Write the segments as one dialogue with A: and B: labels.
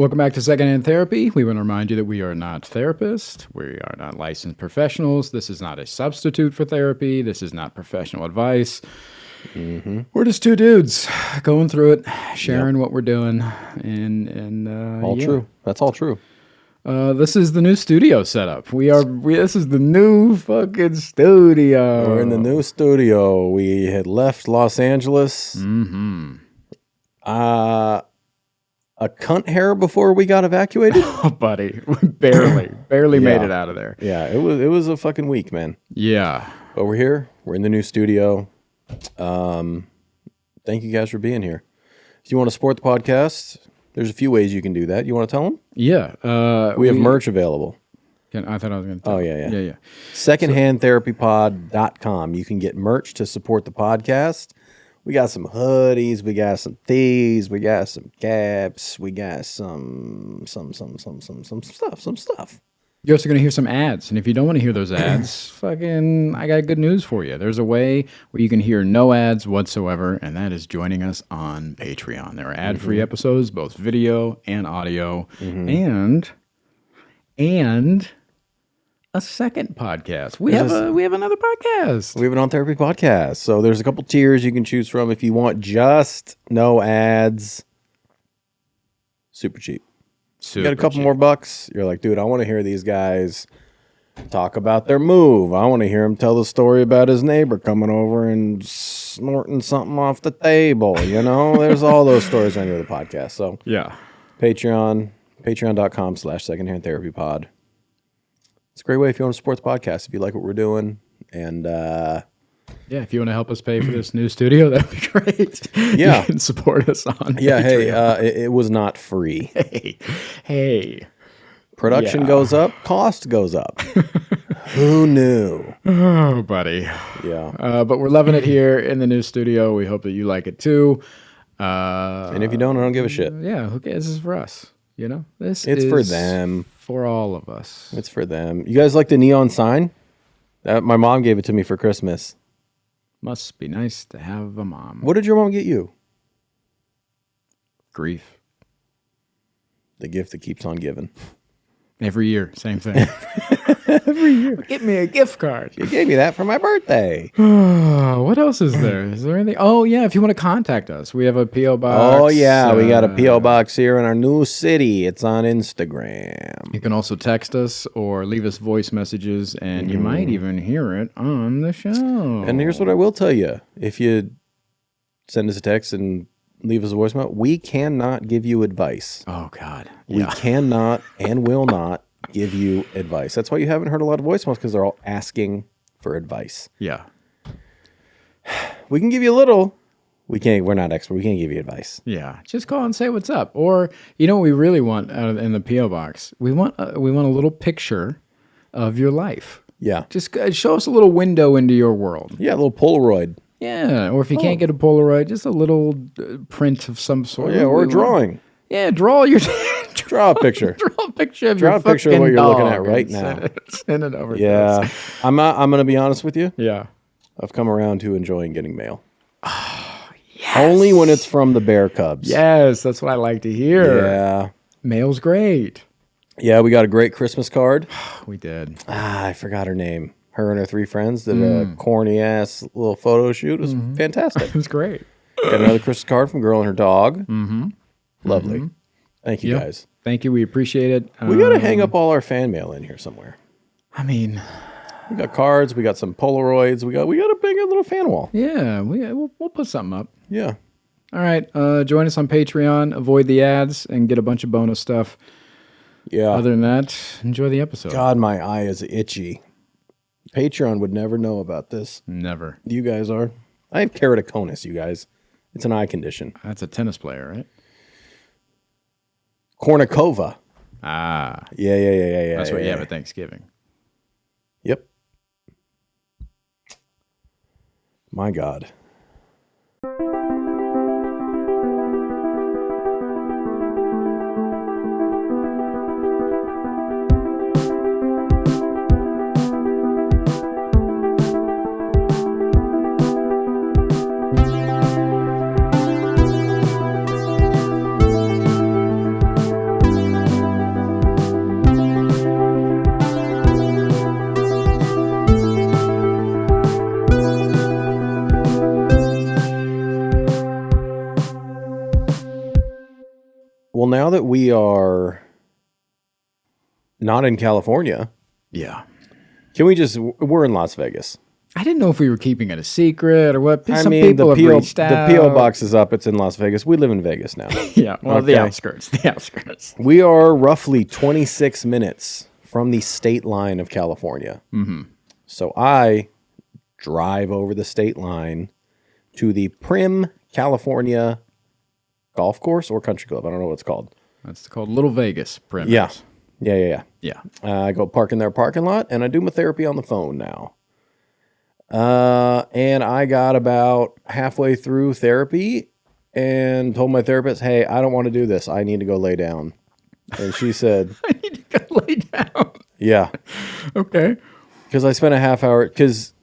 A: Welcome back to Secondhand Therapy. We want to remind you that we are not therapists. We are not licensed professionals. This is not a substitute for therapy. This is not professional advice. We're just two dudes going through it, sharing what we're doing, and
B: all true. That's all true.
A: This is the new studio setup. This is the new fucking studio.
B: We're in the new studio. We had left Los Angeles. A cunt hair before we got evacuated.
A: Oh, buddy, we barely made it out of there.
B: Yeah, it was a fucking week, man.
A: Yeah,
B: but we're here. We're in the new studio. Thank you guys for being here. If you want to support the podcast, there's a few ways you can do that. You want to tell them?
A: Yeah.
B: We have merch available.
A: I thought I was going to tell
B: Yeah. Secondhandtherapypod.com. You can get merch to support the podcast. We got some hoodies, we got some tees, we got some caps, we got some stuff.
A: You're also going to hear some ads. And if you don't want to hear those ads, I got good news for you. There's a way where you can hear no ads whatsoever, and that is joining us on Patreon. There are ad-free episodes, both video and audio, and a second podcast. We have another podcast.
B: We have an On Therapy podcast. So there's a couple tiers you can choose from if you want just no ads. Super cheap. You got a couple more bucks. You're like, dude, I want to hear these guys talk about their move. I want to hear him tell the story about his neighbor coming over and snorting something off the table. You know, there's all those stories on the podcast. So
A: yeah,
B: patreon.com/secondhandtherapypod. It's a great way if you want to support the podcast, if you like what we're doing. And
A: if you want to help us pay for this new studio, that'd be great.
B: Yeah.
A: You can support us on
B: Patreon. It was not free.
A: Hey.
B: Production goes up, cost goes up. Who knew?
A: Oh, buddy.
B: Yeah.
A: But we're loving it here in the new studio. We hope that you like it too.
B: And if you don't, I don't give a shit.
A: Yeah, who cares? This is for us. You know, it's
B: for them.
A: For all of us.
B: It's for them. You guys like the neon sign? My mom gave it to me for Christmas.
A: Must be nice to have a mom.
B: What did your mom get you?
A: Grief.
B: The gift that keeps on giving.
A: Every year, same thing. Every year. Get me a gift card.
B: You gave me that for my birthday.
A: What else is there? Is there anything? Oh, yeah, if you want to contact us, we have a P.O. box.
B: Oh, yeah, we got a P.O. box here in our new city. It's on Instagram.
A: You can also text us or leave us voice messages, and you might even hear it on the show.
B: And here's what I will tell you. If you send us a text and leave us a voicemail, we cannot give you advice.
A: Oh, God.
B: We cannot and will not give you advice. That's why you haven't heard a lot of voicemails, because they're all asking for advice.
A: Yeah.
B: We can give you a little. We're not expert. We can't give you advice.
A: Yeah. Just call and say what's up. Or, you know what we really want in the P.O. box? We want a little picture of your life.
B: Yeah.
A: Just show us a little window into your world.
B: Yeah, a little Polaroid.
A: Yeah, or if you can't get a Polaroid, just a little print of some sort.
B: Yeah, or a drawing.
A: Yeah, draw your...
B: Draw a picture.
A: Draw a picture of
B: Draw
A: your
B: a picture of what you're looking at right
A: now.
B: now.
A: Send it over.
B: Yeah,
A: to us.
B: I'm going to be honest with you.
A: Yeah.
B: I've come around to enjoying getting mail.
A: Oh, yes.
B: Only when it's from the Bear Cubs.
A: Yes, that's what I like to hear.
B: Yeah.
A: Mail's great.
B: Yeah, we got a great Christmas card.
A: We did.
B: I forgot her name. Her and her three friends did a corny-ass little photo shoot. It was fantastic.
A: It was great.
B: Got another Christmas card from a girl and her dog. Lovely. Thank you, guys.
A: Thank you. We appreciate it.
B: We got to hang up all our fan mail in here somewhere.
A: I mean...
B: We got cards. We got some Polaroids. We got a big little fan wall.
A: Yeah, we'll put something up.
B: Yeah.
A: All right. Join us on Patreon. Avoid the ads and get a bunch of bonus stuff.
B: Yeah.
A: Other than that, enjoy the episode.
B: God, my eye is itchy. Patreon would never know about this.
A: Never.
B: You guys are. I have keratoconus, you guys. It's an eye condition.
A: That's a tennis player, right?
B: Kornikova.
A: Ah.
B: Yeah.
A: That's what you have at Thanksgiving.
B: Yep. My God. Well, now that we are not in California,
A: Yeah.
B: can we just, we're in Las Vegas.
A: I didn't know if we were keeping it a secret or what.
B: I
A: Some
B: mean,
A: people have reached out.
B: the P.O. box is up. It's in Las Vegas. We live in Vegas now.
A: Yeah, well,
B: Okay.
A: the outskirts. The outskirts.
B: We are roughly 26 minutes from the state line of California. Mm-hmm. So I drive over the state line to the Prim, California golf course or country club. I don't know what it's called.
A: That's called Little Vegas. Premise.
B: Yeah.
A: Yeah.
B: I go park in their parking lot, and I do my therapy on the phone now. And I got about halfway through therapy and told my therapist, hey, I don't want to do this. I need to go lay down. And she said,
A: I need to go lay down.
B: yeah.
A: Okay.
B: Because I spent a half hour. Because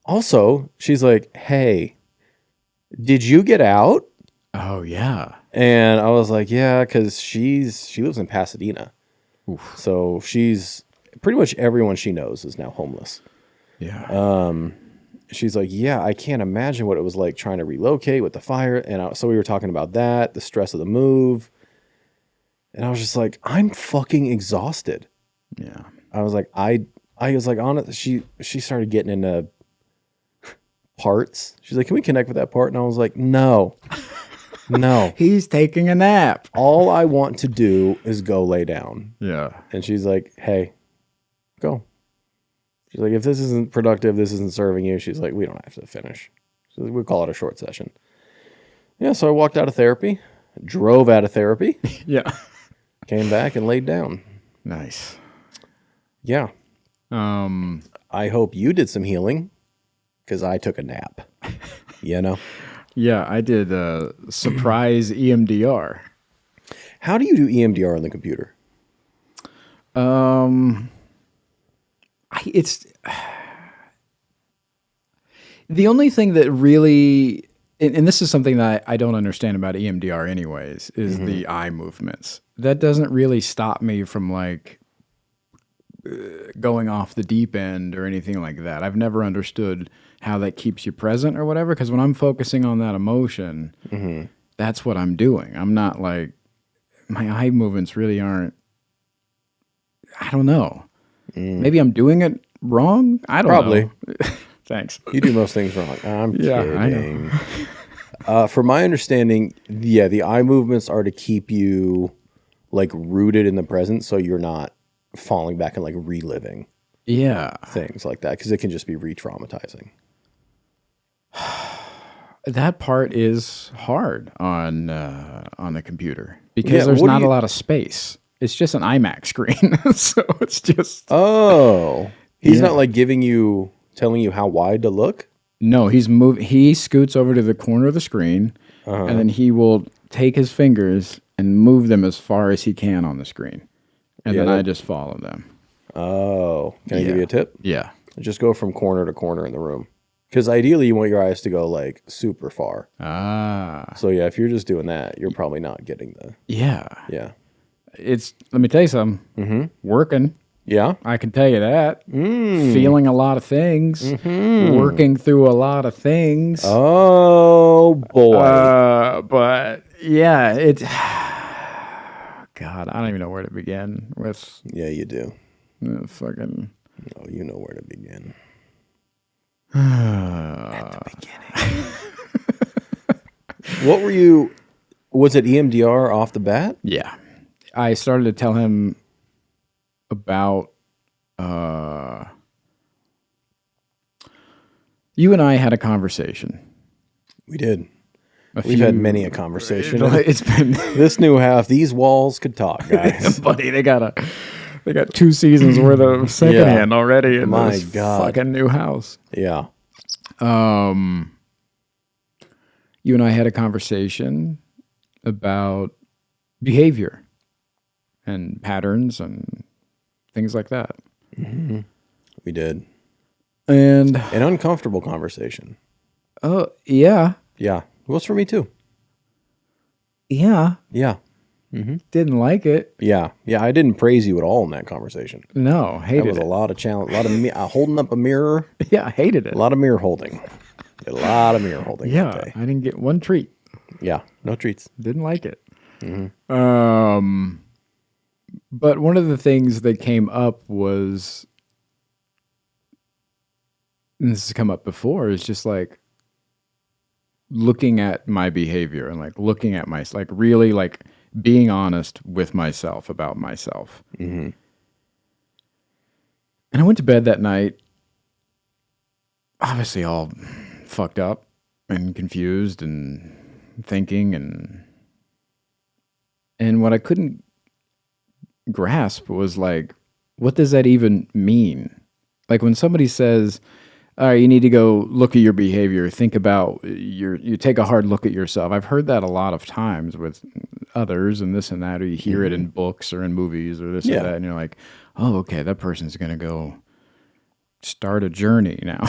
B: also, she's like, hey, did you get out?
A: Oh, yeah.
B: And I was like, yeah, because she lives in Pasadena.
A: Oof.
B: So she's pretty much everyone she knows is now homeless.
A: Yeah.
B: She's like, yeah, I can't imagine what it was like trying to relocate with the fire. And so we were talking about that, the stress of the move. And I was just like, I'm fucking exhausted.
A: Yeah.
B: I was like, I was like, honestly, she started getting into parts. She's like, can we connect with that part? And I was like, no.
A: He's taking a nap.
B: All I want to do is go lay down.
A: Yeah.
B: And she's like, hey, go. She's like, if this isn't productive, this isn't serving you. She's like, we don't have to finish. So we call it a short session. Yeah, so I walked out of therapy, drove out of therapy,
A: Yeah.
B: came back and laid down.
A: Nice.
B: Yeah. I hope you did some healing because I took a nap. You know?
A: Yeah, I did a surprise EMDR.
B: How do you do EMDR on the computer?
A: It's the only thing that really, and this is something that I don't understand about EMDR anyways, is the eye movements. That doesn't really stop me from like going off the deep end or anything like that. I've never understood how that keeps you present or whatever, because when I'm focusing on that emotion, that's what I'm doing. I'm not like, my eye movements really aren't, I don't know. Maybe I'm doing it wrong? I don't know. Thanks.
B: You do most things wrong. I'm kidding.
A: I know.
B: From my understanding, yeah, the eye movements are to keep you like rooted in the present so you're not falling back and like reliving things like that, because it can just be re-traumatizing.
A: That part is hard on the computer because there's not a lot of space. It's just an iMac screen, so it's just.
B: Oh, he's not like telling you how wide to look.
A: No, he scoots over to the corner of the screen, and then he will take his fingers and move them as far as he can on the screen, and then I just follow them.
B: Oh, can I give you a tip?
A: Yeah,
B: just go from corner to corner in the room, because ideally you want your eyes to go like super far. So yeah, if you're just doing that, you're probably not getting the. Yeah.
A: Let me tell you something. Working.
B: Yeah.
A: I can tell you that. Feeling a lot of things. Working through a lot of things.
B: Oh, boy.
A: But, yeah, God, I don't even know where to begin with.
B: Yeah, you do.
A: Fucking.
B: Oh, you know where to begin. At the beginning. What were you... Was it EMDR off the bat?
A: Yeah. I started to tell him about you and I had a conversation.
B: We did. We've had many a conversation.
A: It's been
B: this new house. These walls could talk, guys.
A: Buddy, they got 2 seasons worth of secondhand already in
B: My
A: this
B: God.
A: fucking new house.
B: Yeah.
A: You and I had a conversation about behavior and patterns and things like that.
B: We did.
A: And
B: an uncomfortable conversation.
A: Oh, yeah.
B: Yeah. It was for me too.
A: Yeah.
B: Yeah.
A: Didn't like it.
B: Yeah. Yeah. I didn't praise you at all in that conversation.
A: No, hated it.
B: That was a lot of challenge, a lot of holding up a mirror.
A: Yeah, I hated it.
B: A lot of mirror holding. A lot of mirror holding.
A: Yeah,
B: that day.
A: I didn't get one treat.
B: Yeah, no treats.
A: Didn't like it. But one of the things that came up was, and this has come up before, is just like looking at my behavior and like looking at like really like being honest with myself about myself. And I went to bed that night, obviously all fucked up and confused and thinking, and what I couldn't grasp was like, what does that even mean? Like when somebody says, all right, you need to go look at your behavior, think about you take a hard look at yourself. I've heard that a lot of times with others and this and that, or you hear it in books or in movies or this or that, and you're like, oh, okay, that person's going to go start a journey now,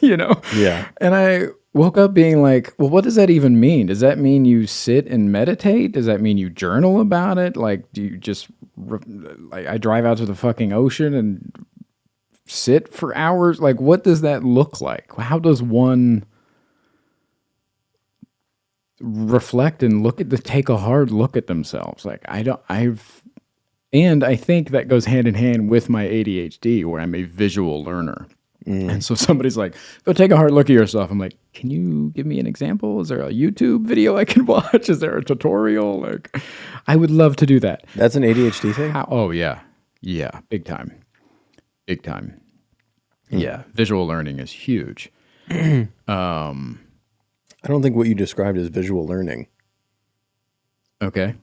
A: you know?
B: Yeah.
A: And I woke up being like, well, what does that even mean? Does that mean you sit and meditate? Does that mean you journal about it? Like, do you just, like, I drive out to the fucking ocean and sit for hours? Like, what does that look like? How does one reflect and take a hard look at themselves? Like, and I think that goes hand in hand with my ADHD, where I'm a visual learner. And so somebody's like, go take a hard look at yourself. I'm like, can you give me an example? Is there a YouTube video I can watch? Is there a tutorial? Like, I would love to do that.
B: That's an ADHD thing?
A: Oh, yeah. Yeah, big time. Big time. Yeah, visual learning is huge.
B: I don't think what you described is visual learning.
A: Okay.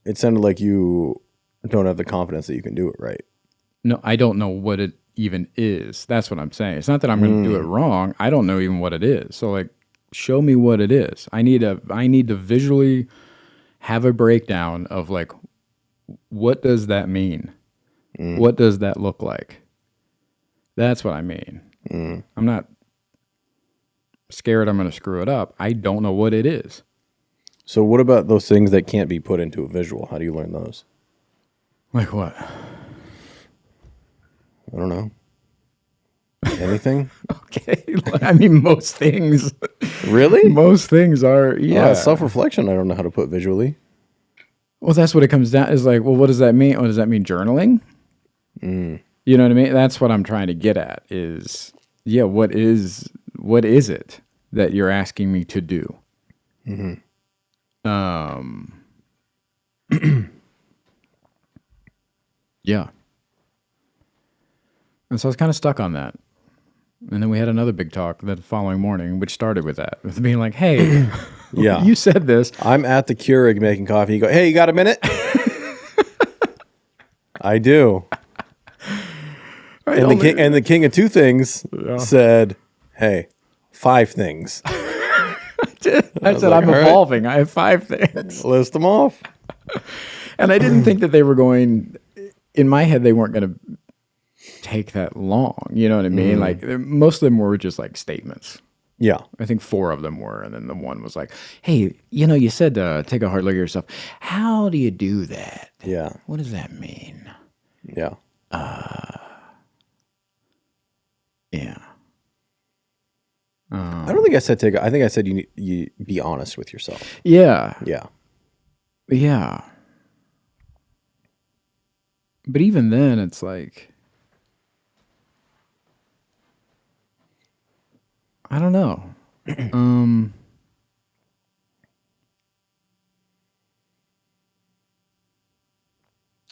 B: It sounded like you don't have the confidence that you can do it right.
A: No, I don't know what it even is. That's what I'm saying. It's not that I'm going to do it wrong. I don't know even what it is. So like, show me what it is. I need to visually have a breakdown of like, what does that mean? What does that look like? That's what I mean. I'm not scared I'm going to screw it up. I don't know what it is.
B: So what about those things that can't be put into a visual? How do you learn those?
A: Like what?
B: I don't know. Anything?
A: Okay. I mean, most things.
B: Really?
A: Most things are, yeah.
B: Self-reflection, I don't know how to put visually.
A: Well, that's what it comes down is like, well, what does that mean? What does that mean? Journaling? You know what I mean? That's what I'm trying to get at is, yeah, what is it that you're asking me to do? Yeah. And so I was kind of stuck on that. And then we had another big talk the following morning, which started with that, with being like, hey,
B: yeah,
A: you said this.
B: I'm at the Keurig making coffee. You go, hey, you got a minute? I do. And the king of two things said, hey, 5 things.
A: I said, I'm evolving. Right. I have 5 things.
B: List them off.
A: And I didn't think that they were going, in my head, they weren't going to take that long. You know what I mean? Like most of them were just like statements.
B: Yeah.
A: I think 4 of them were. And then the one was like, hey, you said take a hard look at yourself. How do you do that?
B: Yeah.
A: What does that mean?
B: Yeah.
A: Yeah.
B: I don't think I said I think I said you be honest with yourself.
A: Yeah.
B: Yeah.
A: Yeah. But even then, it's like, I don't know.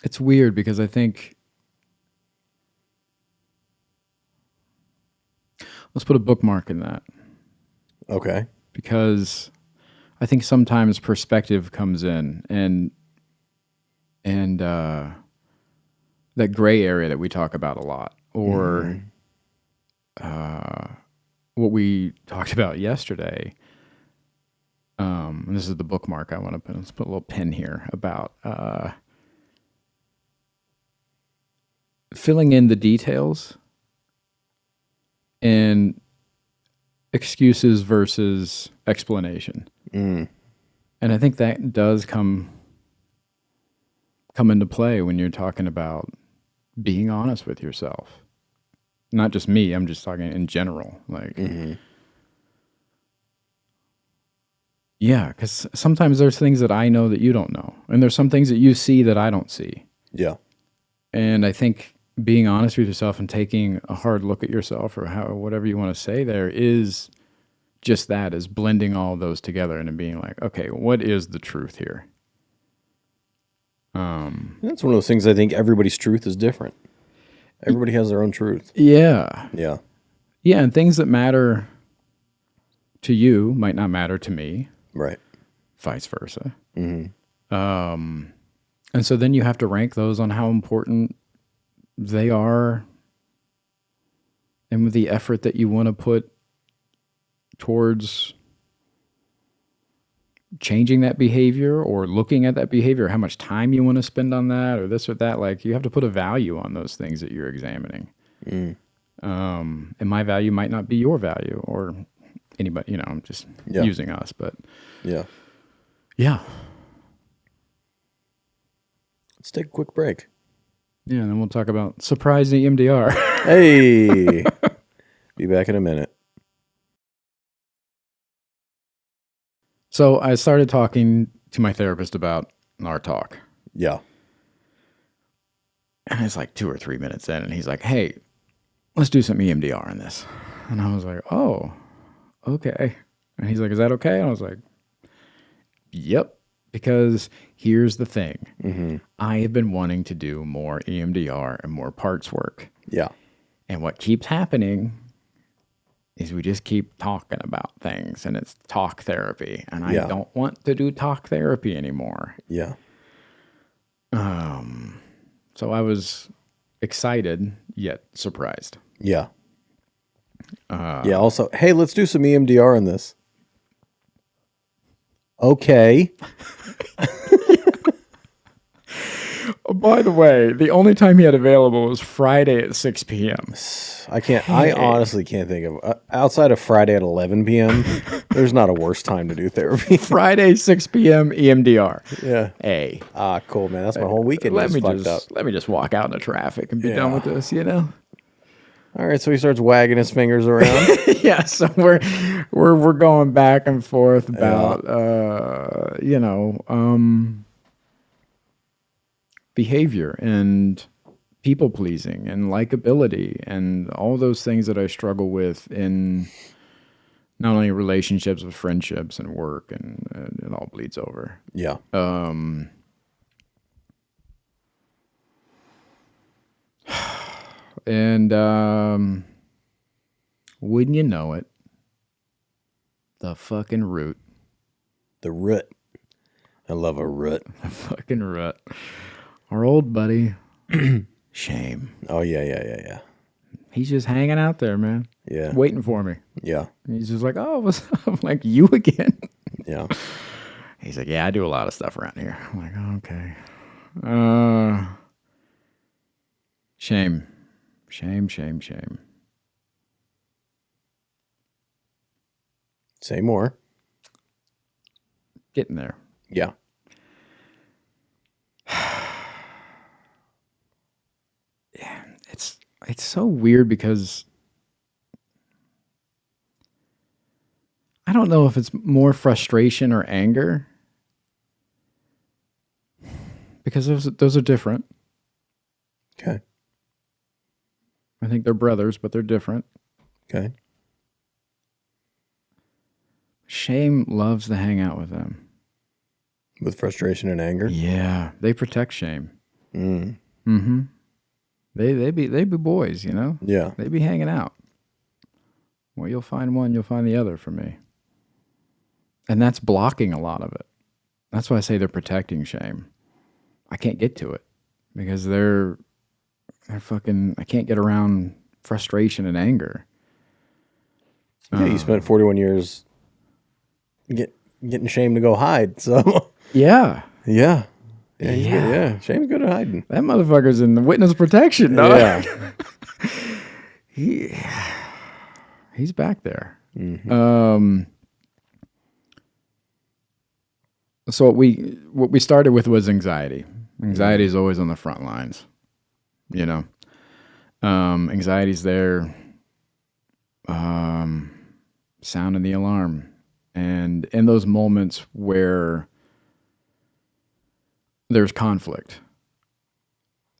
A: It's weird because I think, let's put a bookmark in that.
B: Okay.
A: Because I think sometimes perspective comes in and that gray area that we talk about a lot, or what we talked about yesterday. And this is the bookmark I want to put. Let's put a little pin here about filling in the details and excuses versus explanation. And I think that does come into play when you're talking about being honest with yourself. Not just me, I'm just talking in general. Like, Yeah, because sometimes there's things that I know that you don't know, and there's some things that you see that I don't see.
B: Yeah.
A: And I think being honest with yourself and taking a hard look at yourself, or whatever you want to say there, is just that, is blending all those together and being like, okay, what is the truth here?
B: That's one of those things. I think everybody's truth is different. Everybody has their own truth.
A: Yeah.
B: Yeah.
A: Yeah, and things that matter to you might not matter to me.
B: Right.
A: Vice versa. And so then you have to rank those on how important they are and with the effort that you want to put towards changing that behavior or looking at that behavior, how much time you want to spend on that or this or that. Like, you have to put a value on those things that you're examining. And my value might not be your value or anybody, I'm just using us, but
B: yeah. Let's take a quick break.
A: Yeah, and then we'll talk about surprise EMDR.
B: Hey, be back in a minute.
A: So I started talking to my therapist about our talk.
B: Yeah.
A: And it's like 2 or 3 minutes in, and he's like, hey, let's do some EMDR in this. And I was like, oh, okay. And he's like, is that okay? And I was like, yep. Because here's the thing. I have been wanting to do more EMDR and more parts work.
B: Yeah.
A: And what keeps happening is we just keep talking about things, and it's talk therapy. And I don't want to do talk therapy anymore.
B: Yeah.
A: So I was excited yet surprised.
B: Yeah. Also, hey, let's do some EMDR in this. Okay.
A: Oh, by the way, the only time he had available was Friday at 6 p.m.
B: I honestly can't think of, outside of Friday at 11 p.m., there's not a worse time to do therapy.
A: Friday, 6 p.m. EMDR.
B: Yeah.
A: Hey.
B: Cool, man. That's my whole weekend.
A: Let me just walk out in the traffic and be done with this,
B: All right, so he starts wagging his fingers around.
A: Yeah, so we're going back and forth about behavior and people pleasing and likability and all those things that I struggle with in not only relationships but friendships and work, and it all bleeds over.
B: Yeah.
A: And wouldn't you know it, the fucking root.
B: The root. I love a root.
A: The fucking root. Our old buddy, Shame.
B: Oh, yeah.
A: He's just hanging out there, man.
B: Yeah.
A: Waiting for me.
B: Yeah.
A: And he's just like, oh, what's up? I'm like, you again?
B: Yeah.
A: He's like, yeah, I do a lot of stuff around here. I'm like, oh, okay. Shame.
B: Say more.
A: Getting there.
B: Yeah.
A: Yeah, it's so weird because I don't know if it's more frustration or anger, because those are different.
B: Okay.
A: I think they're brothers, but they're different.
B: Okay.
A: Shame loves to hang out with them.
B: With frustration and anger?
A: Yeah, they protect Shame.
B: Mm-hmm.
A: They be boys,
B: Yeah.
A: They be hanging out. Well, you'll find one, you'll find the other for me. And that's blocking a lot of it. That's why I say they're protecting Shame. I can't get to it because they're fucking, I can't get around frustration and anger.
B: Yeah, you spent 41 years getting Shame to go hide, so.
A: Yeah.
B: Yeah. Yeah. Shame's good at hiding.
A: That motherfucker's in the witness protection, dog.
B: Yeah.
A: He's back there.
B: Mm-hmm.
A: So what we started with was anxiety. Anxiety is always on the front lines, Anxiety's there, sounding the alarm And in those moments where there's conflict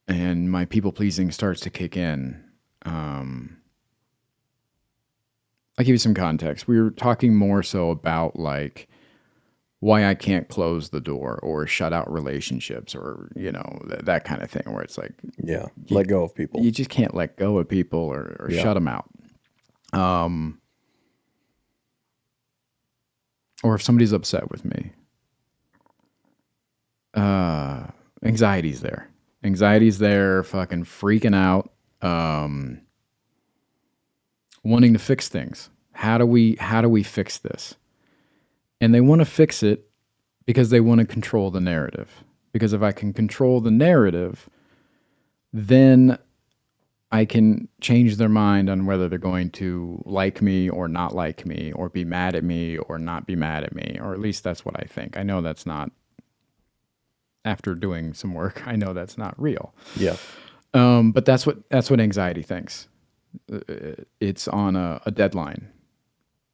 A: and my people pleasing starts to kick in, I'll give you some context. We were talking more so about like why I can't close the door or shut out relationships or, that kind of thing where it's like,
B: let go of people.
A: You just can't let go of people or shut them out. Or if somebody's upset with me, anxiety's there. Anxiety's there, fucking freaking out, wanting to fix things. How do we fix this? And they want to fix it because they want to control the narrative. Because if I can control the narrative, then I can change their mind on whether they're going to like me or not like me, or be mad at me or not be mad at me, or at least that's what I think. I know that's not, after doing some work, I know that's not real.
B: Yeah.
A: But that's what anxiety thinks. It's on a deadline.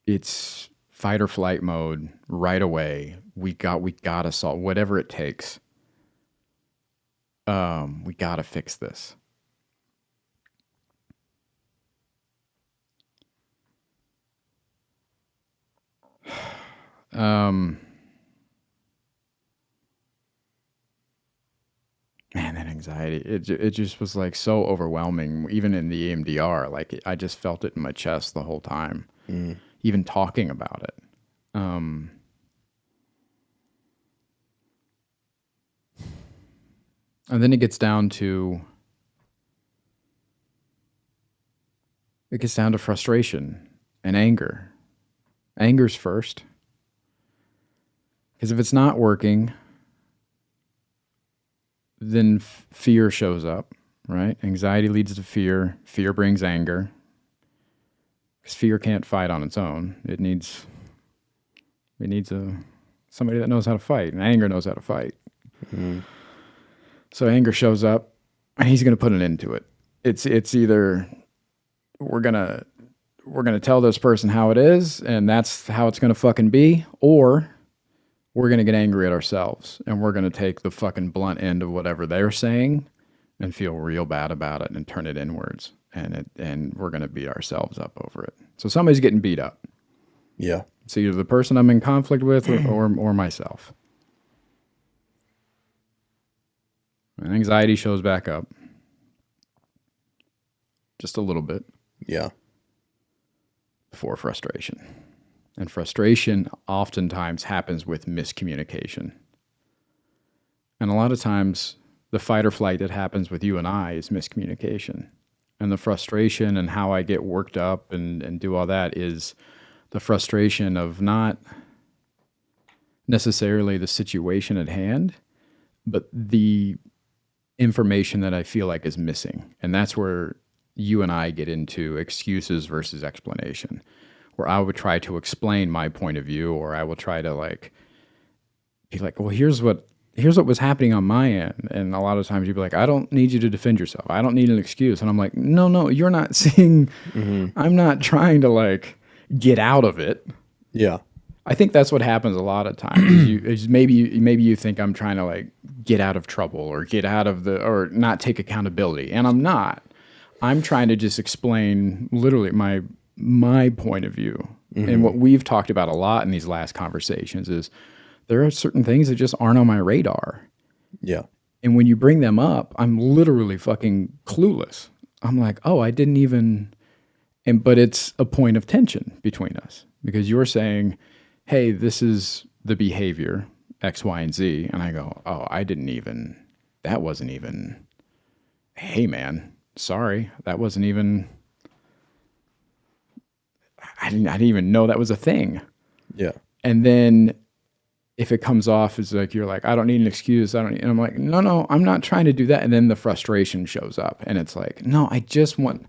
A: It's fight or flight mode right away. We gotta solve whatever it takes. We gotta fix this. Man, that anxiety, it just was like so overwhelming, even in the EMDR. Like I just felt it in my chest the whole time, even talking about it. And then it gets down to frustration and anger. Anger's first. Because if it's not working, then fear shows up, right? Anxiety leads to fear. Fear brings anger. Because fear can't fight on its own. It needs somebody that knows how to fight, and anger knows how to fight. Mm-hmm. So anger shows up, and he's going to put an end to it. It's either we're gonna tell this person how it is, and that's how it's going to fucking be, or we're going to get angry at ourselves, and we're going to take the fucking blunt end of whatever they're saying and feel real bad about it and turn it inwards, and we're going to beat ourselves up over it. So somebody's getting beat up.
B: Yeah.
A: It's either the person I'm in conflict with or myself. And anxiety shows back up. Just a little bit.
B: Yeah.
A: Before frustration. And frustration oftentimes happens with miscommunication. And a lot of times, the fight or flight that happens with you and I is miscommunication. And the frustration and how I get worked up and do all that is the frustration of not necessarily the situation at hand, but the information that I feel like is missing. And that's where you and I get into excuses versus explanation, where I would try to explain my point of view, or I will try to be like, well, here's what was happening on my end. And a lot of times you'd be like, I don't need you to defend yourself. I don't need an excuse. And I'm like, no, you're not seeing, I'm not trying to get out of it.
B: Yeah.
A: I think that's what happens a lot of times. Maybe you think I'm trying to get out of trouble or get out of or not take accountability. And I'm not. I'm trying to just explain literally my point of view. And what we've talked about a lot in these last conversations is there are certain things that just aren't on my radar.
B: Yeah.
A: And when you bring them up, I'm literally fucking clueless. I'm like, oh, I didn't even, but it's a point of tension between us because you're saying, hey, this is the behavior X, Y, and Z. And I go, oh, that wasn't even, hey man, sorry. That wasn't even, I didn't even know that was a thing.
B: Yeah.
A: And then if it comes off as you're like, I don't need an excuse. And I'm like, no, I'm not trying to do that. And then the frustration shows up and it's like, no, I just want,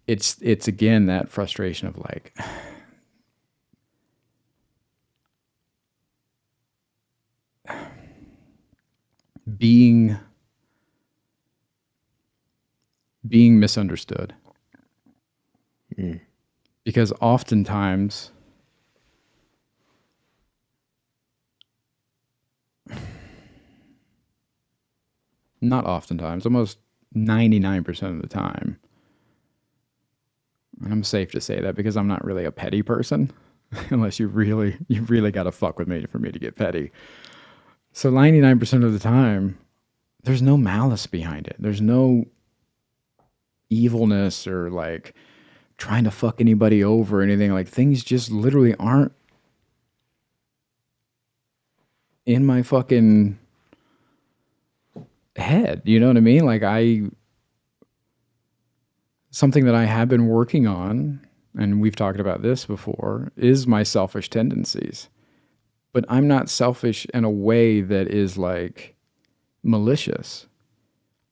A: it's again, that frustration of being misunderstood. Because oftentimes Not oftentimes, almost 99% of the time. And I'm safe to say that because I'm not really a petty person, unless you really got to fuck with me for me to get petty. So 99% of the time, there's no malice behind it. There's no evilness or like trying to fuck anybody over or anything. Like things just literally aren't in my fucking head. You know what I mean? Like something that I have been working on, and we've talked about this before, is my selfish tendencies. But I'm not selfish in a way that is like malicious.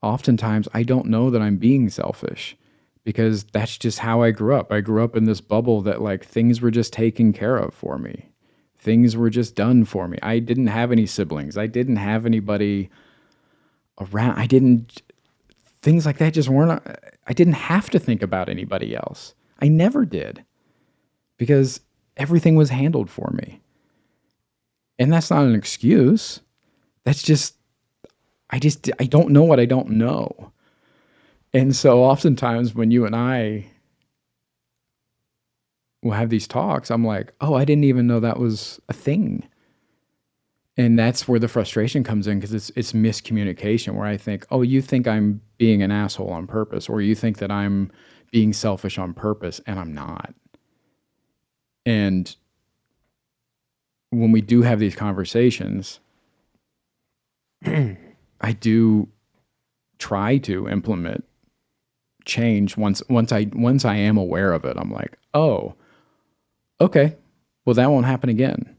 A: Oftentimes, I don't know that I'm being selfish because that's just how I grew up. I grew up in this bubble that like things were just taken care of for me. Things were just done for me. I didn't have any siblings. I didn't have anybody around. Things like that just weren't, I didn't have to think about anybody else. I never did because everything was handled for me. And that's not an excuse. That's just, I don't know what I don't know. And so oftentimes when you and I will have these talks, I'm like, oh, I didn't even know that was a thing. And that's where the frustration comes in because it's miscommunication where I think, oh, you think I'm being an asshole on purpose, or you think that I'm being selfish on purpose, and I'm not. And when we do have these conversations, I do try to implement change once I am aware of it. I'm like, oh, okay, well, that won't happen again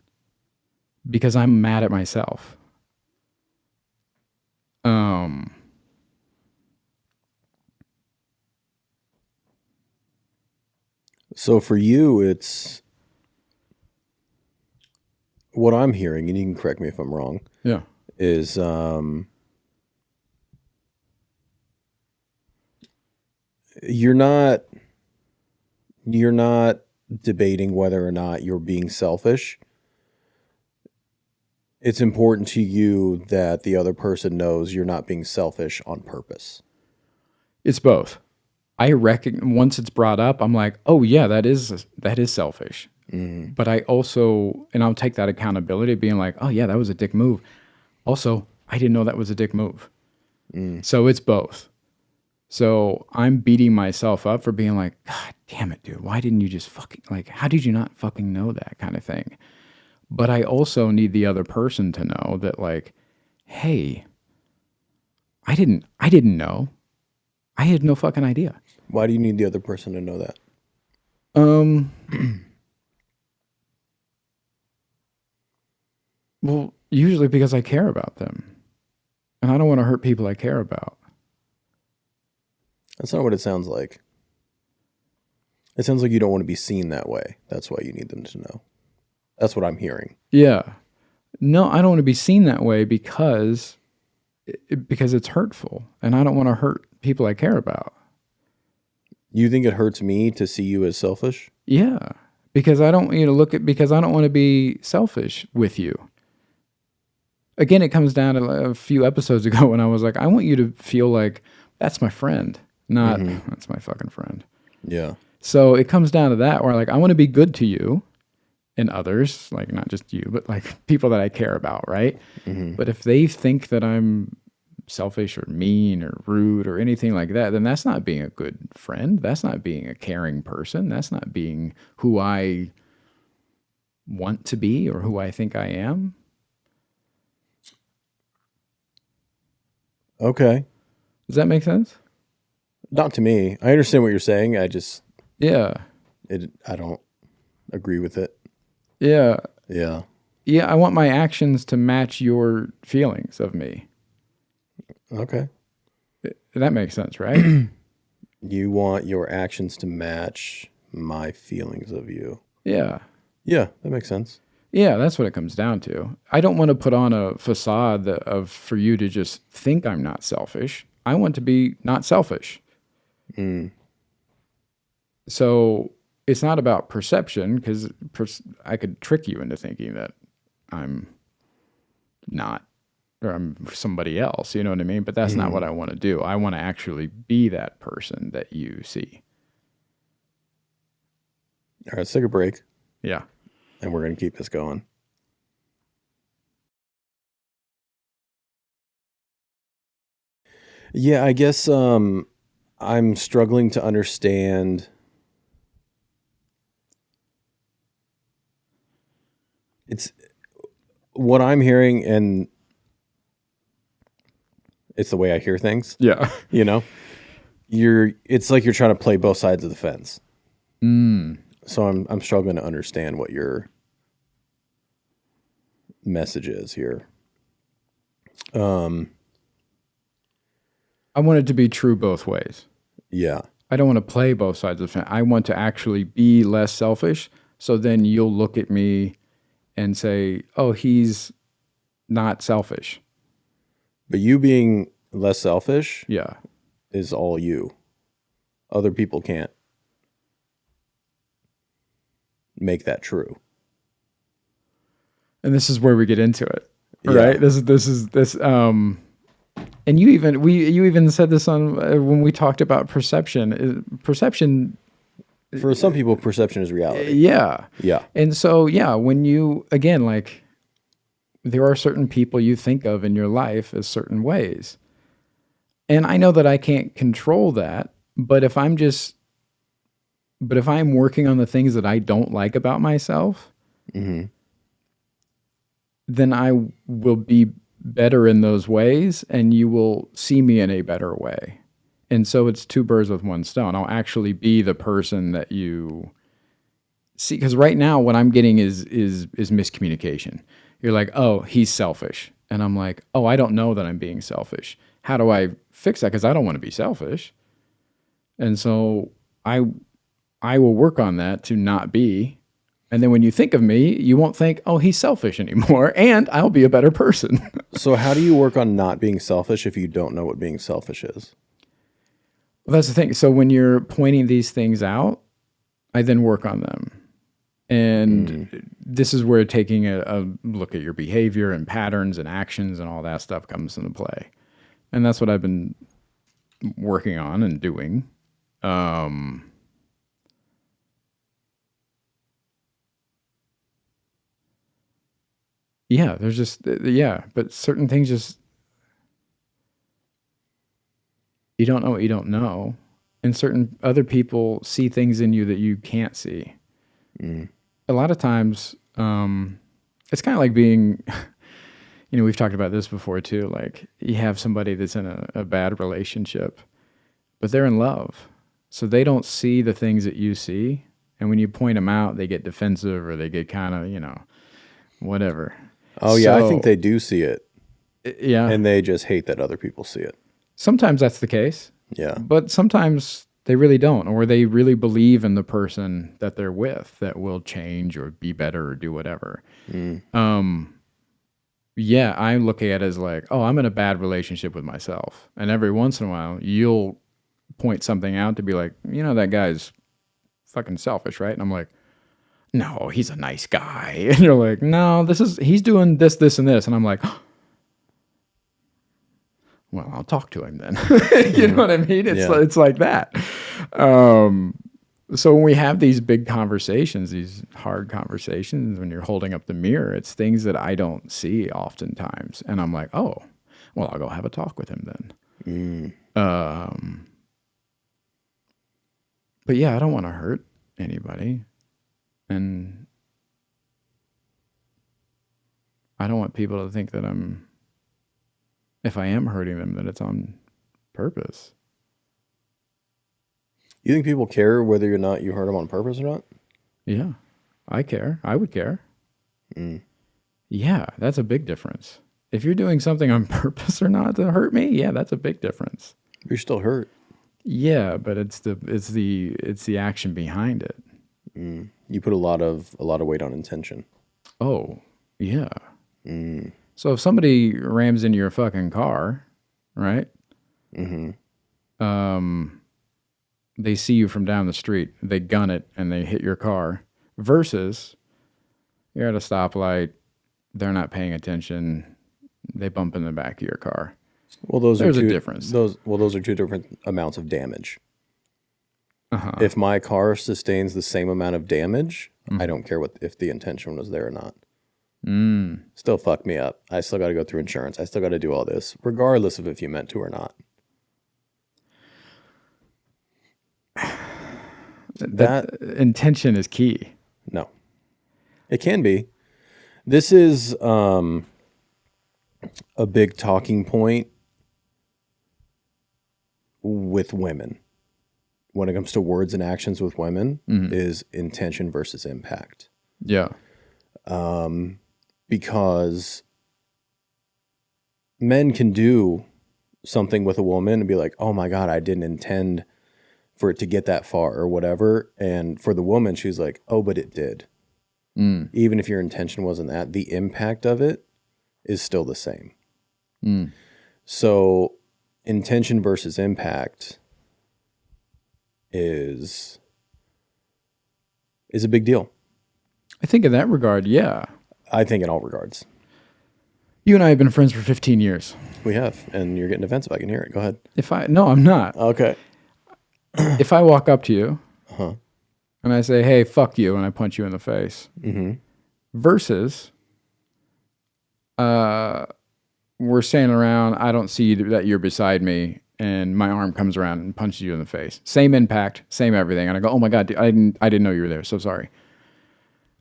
A: because I'm mad at myself.
B: So for you, it's what I'm hearing, and you can correct me if I'm wrong.
A: Yeah.
B: Is you're not debating whether or not you're being selfish. It's important to you that the other person knows you're not being selfish on purpose.
A: It's both. I reckon once it's brought up, I'm like, oh yeah, that is selfish. Mm-hmm. But I also, and I'll take that accountability being like, oh yeah, that was a dick move. Also, I didn't know that was a dick move. So it's both. So I'm beating myself up for being like, God damn it, dude. Why didn't you just fucking, like, how did you not fucking know that kind of thing? But I also need the other person to know that like, hey, I didn't know. I had no fucking idea.
B: Why do you need the other person to know that?
A: Well, usually because I care about them. And I don't want to hurt people I care about.
B: That's not what it sounds like. It sounds like you don't want to be seen that way. That's why you need them to know. That's what I'm hearing.
A: Yeah. No, I don't want to be seen that way because it's hurtful. And I don't want to hurt people I care about.
B: You think it hurts me to see you as selfish?
A: Yeah. Because I don't because I don't want to be selfish with you. Again, it comes down to a few episodes ago when I was like, I want you to feel like that's my friend, not that's my fucking friend.
B: Yeah.
A: So it comes down to that where like, I want to be good to you and others, like not just you, but like people that I care about, right? Mm-hmm. But if they think that I'm selfish or mean or rude or anything like that, then that's not being a good friend. That's not being a caring person. That's not being who I want to be or who I think I am.
B: Okay.
A: Does that make sense?
B: Not to me. I understand what you're saying. I don't agree with it.
A: Yeah.
B: Yeah.
A: Yeah, I want my actions to match your feelings of me.
B: Okay.
A: That makes sense, right?
B: You want your actions to match my feelings of you.
A: Yeah.
B: Yeah, that makes sense.
A: Yeah, that's what it comes down to. I don't want to put on a facade for you to just think I'm not selfish. I want to be not selfish. So it's not about perception because I could trick you into thinking that I'm not or I'm somebody else, you know what I mean? But that's not what I want to do. I want to actually be that person that you see.
B: All right, let's take a break.
A: Yeah.
B: And we're going to keep this going. Yeah, I guess I'm struggling to understand. It's what I'm hearing, and it's the way I hear things.
A: Yeah.
B: You know, it's like you're trying to play both sides of the fence. So I'm struggling to understand what your message is here.
A: I want it to be true both ways.
B: Yeah.
A: I don't want to play both sides of the fence. I want to actually be less selfish. So then you'll look at me and say, oh, he's not selfish.
B: But you being less selfish
A: Yeah.
B: is all you. Other people can't make that true.
A: And this is where we get into it.
B: Yeah.
A: Right? This and you even said this on when we talked about perception. Perception,
B: for some people, perception is reality.
A: Yeah.
B: Yeah.
A: And so, yeah, when you, again, like, there are certain people you think of in your life as certain ways. And I know that I can't control that, but if I'm working on the things that I don't like about myself, then I will be better in those ways, and you will see me in a better way. And so it's two birds with one stone. I'll actually be the person that you see. Because right now what I'm getting is miscommunication. You're like, oh, he's selfish. And I'm like, oh, I don't know that I'm being selfish. How do I fix that? Because I don't want to be selfish. And so I will work on that to not be. And then when you think of me, you won't think, oh, he's selfish anymore, and I'll be a better person.
B: So how do you work on not being selfish if you don't know what being selfish is?
A: Well, that's the thing. So when you're pointing these things out, I then work on them. And this is where taking a look at your behavior and patterns and actions and all that stuff comes into play. And that's what I've been working on and doing. Yeah, there's just, but certain things just, you don't know what you don't know. And certain other people see things in you that you can't see. A lot of times, it's kind of like being, we've talked about this before too. Like, you have somebody that's in a bad relationship, but they're in love. So they don't see the things that you see. And when you point them out, they get defensive or they get kind of, whatever.
B: Oh, yeah, I think they do see it.
A: Yeah.
B: And they just hate that other people see it.
A: Sometimes that's the case.
B: Yeah.
A: But sometimes they really don't, or they really believe in the person that they're with that will change or be better or do whatever. Yeah, I look at it as like, oh, I'm in a bad relationship with myself. And every once in a while, you'll point something out to be like, that guy's fucking selfish, right? And I'm like, no, he's a nice guy. And you're like, no, he's doing this, this, and this. And I'm like, well, I'll talk to him then. You know what I mean? It's like that. So when we have these big conversations, these hard conversations, when you're holding up the mirror, it's things that I don't see oftentimes. And I'm like, oh, well, I'll go have a talk with him then. But yeah, I don't want to hurt anybody. And I don't want people to think that if I am hurting them, that it's on purpose.
B: You think people care whether or not you hurt them on purpose or not?
A: Yeah, I care. I would care. Yeah, that's a big difference. If you're doing something on purpose or not to hurt me, yeah, that's a big difference.
B: You're still hurt.
A: Yeah, but it's the action behind it.
B: You put a lot of weight on intention.
A: Oh, yeah. So if somebody rams into your fucking car, right? They see you from down the street, they gun it, and they hit your car. Versus, you're at a stoplight, they're not paying attention, they bump in the back of your car.
B: Well,
A: There's a difference.
B: Those are two different amounts of damage.
A: Uh-huh.
B: If my car sustains the same amount of damage, I don't care if the intention was there or not. Still fuck me up. I still got to go through insurance. I still got to do all this, regardless of if you meant to or not.
A: That intention is key.
B: No, it can be. This is a big talking point with women when it comes to words and actions with women is intention versus impact.
A: Yeah.
B: Because men can do something with a woman and be like, oh my God, I didn't intend for it to get that far or whatever. And for the woman, she's like, oh, but it did. Even if your intention wasn't that, the impact of it is still the same. So intention versus impact is a big deal.
A: I think in that regard, yeah.
B: I think in all regards.
A: You and I have been friends for 15 years.
B: We have, and you're getting defensive. I can hear it. Go ahead.
A: No, I'm not.
B: Okay.
A: If I walk up to you and I say, hey, fuck you, and I punch you in the face, versus we're standing around, I don't see that you're beside me, and my arm comes around and punches you in the face. Same impact, same everything. And I go, oh my God, dude, I didn't know you were there. So sorry.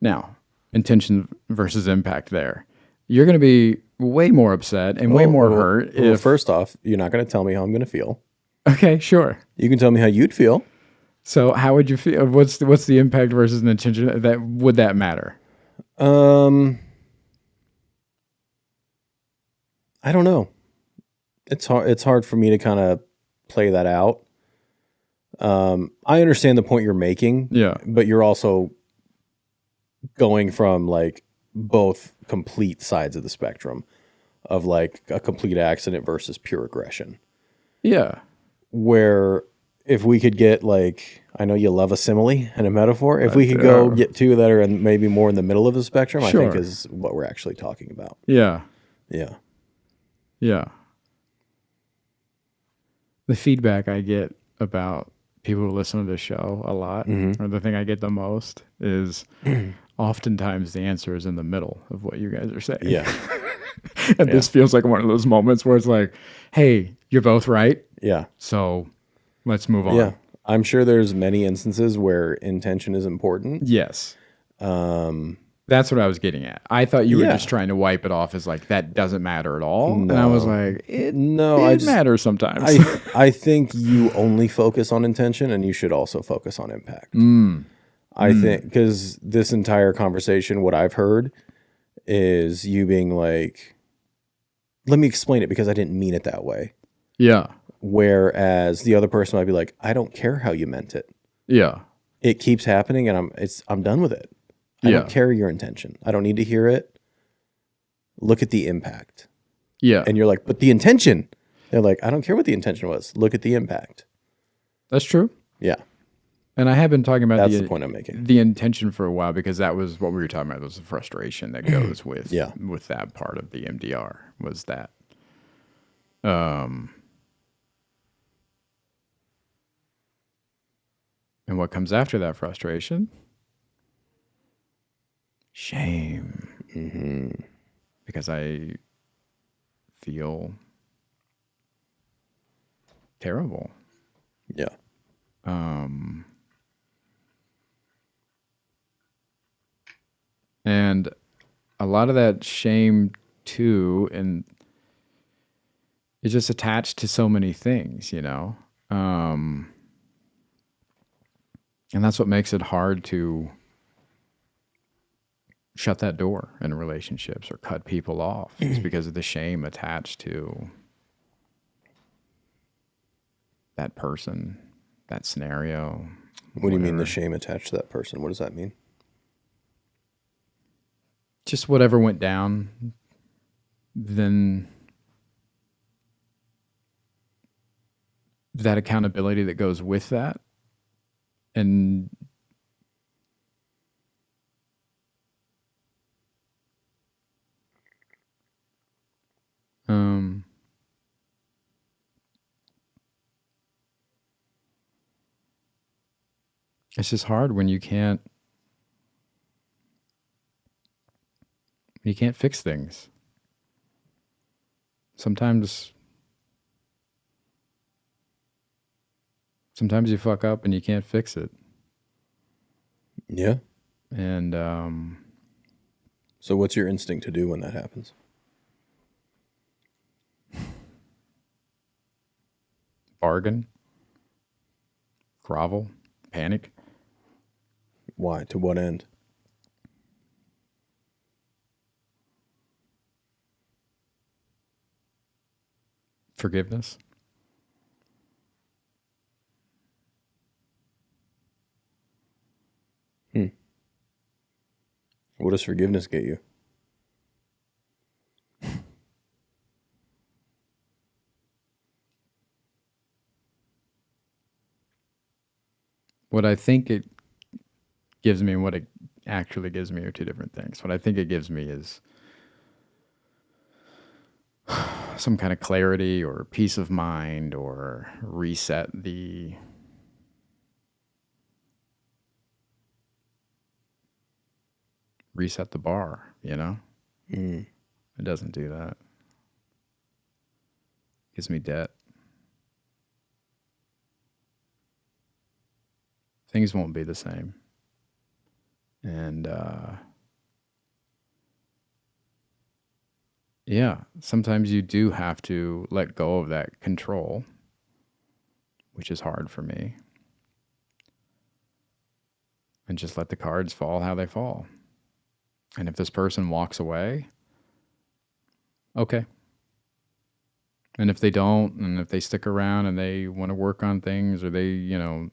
A: Now, intention versus impact there. You're going to be way more upset and way more hurt.
B: Well, first off, you're not going to tell me how I'm going to feel.
A: Okay, sure.
B: You can tell me how you'd feel.
A: So how would you feel? What's the impact versus an intention? Would that matter?
B: I don't know. It's hard for me to kind of play that out. I understand the point you're making.
A: Yeah.
B: But you're also going from like both complete sides of the spectrum of like a complete accident versus pure aggression.
A: Yeah.
B: Where if we could get like, I know you love a simile and a metaphor. If we could go get two that are maybe more in the middle of the spectrum, I think is what we're actually talking about.
A: Yeah.
B: Yeah.
A: Yeah. The feedback I get about people who listen to this show a lot, or the thing I get the most is oftentimes the answer is in the middle of what you guys are saying.
B: Yeah.
A: And this feels like one of those moments where it's like, hey, you're both right.
B: Yeah.
A: So let's move on.
B: Yeah. I'm sure there's many instances where intention is important.
A: Yes. That's what I was getting at. I thought you were just trying to wipe it off as like, that doesn't matter at all.
B: No.
A: And I was like, it matters sometimes.
B: I think you only focus on intention and you should also focus on impact. I think because this entire conversation, what I've heard is you being like, let me explain it because I didn't mean it that way.
A: Yeah.
B: Whereas the other person might be like, I don't care how you meant it.
A: Yeah.
B: It keeps happening and I'm done with it. I don't care your intention. I don't need to hear it. Look at the impact.
A: Yeah.
B: And you're like, but the intention. They're like, I don't care what the intention was. Look at the impact.
A: That's true.
B: Yeah.
A: And I have been talking about
B: the point I'm making.
A: The intention for a while because that was what we were talking about. Was the frustration that goes with with that part of the EMDR was that. And what comes after that frustration? Shame. Because I feel terrible.
B: Yeah.
A: And a lot of that shame too, and it's just attached to so many things, you know? And that's what makes it hard to shut that door in relationships or cut people off. It's because of the shame attached to that person, that scenario.
B: What do you mean the shame attached to that person? What does that mean?
A: Just whatever went down, then that accountability that goes with that. And It's just hard when you can't fix things. Sometimes you fuck up and you can't fix it.
B: Yeah.
A: And
B: so what's your instinct to do when that happens?
A: bargain, grovel, panic.
B: Why? To what end?
A: Forgiveness.
B: What does forgiveness get you?
A: What I think it gives me and what it actually gives me are two different things. What I think it gives me is some kind of clarity or peace of mind or reset the bar, you know? It doesn't do that. It gives me debt. Things won't be the same. And yeah, sometimes you do have to let go of that control, which is hard for me. And just let the cards fall how they fall. And if this person walks away, okay. And if they don't, and if they stick around and they want to work on things or they,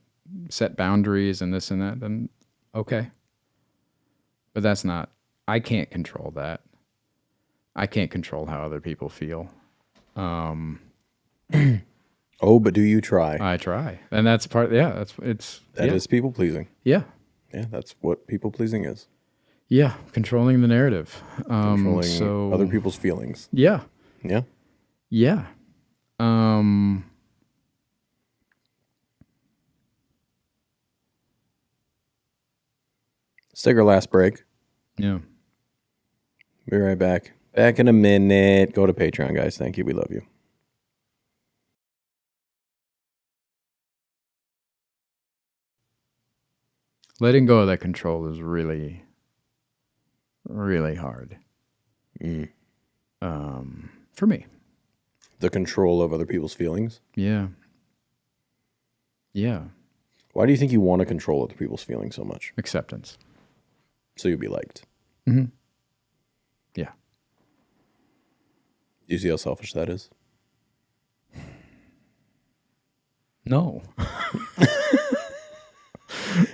A: set boundaries and this and that, then okay. But that's not, I can't control that. I can't control how other people feel.
B: Oh, but do you try?
A: I try. And that's part, yeah,
B: that is people pleasing.
A: Yeah.
B: Yeah, that's what people pleasing is.
A: Yeah, controlling the narrative.
B: Controlling other people's feelings.
A: Yeah.
B: Yeah.
A: Yeah.
B: Let's take our last break.
A: Yeah.
B: Be right back. Back in a minute. Go to Patreon, guys. Thank you. We love you.
A: Letting go of that control is really, really hard. For me.
B: The control of other people's feelings?
A: Yeah. Yeah.
B: Why do you think you want to control other people's feelings so much?
A: Acceptance.
B: So you'll be liked.
A: Mm-hmm. Yeah.
B: Do you see how selfish that is?
A: No.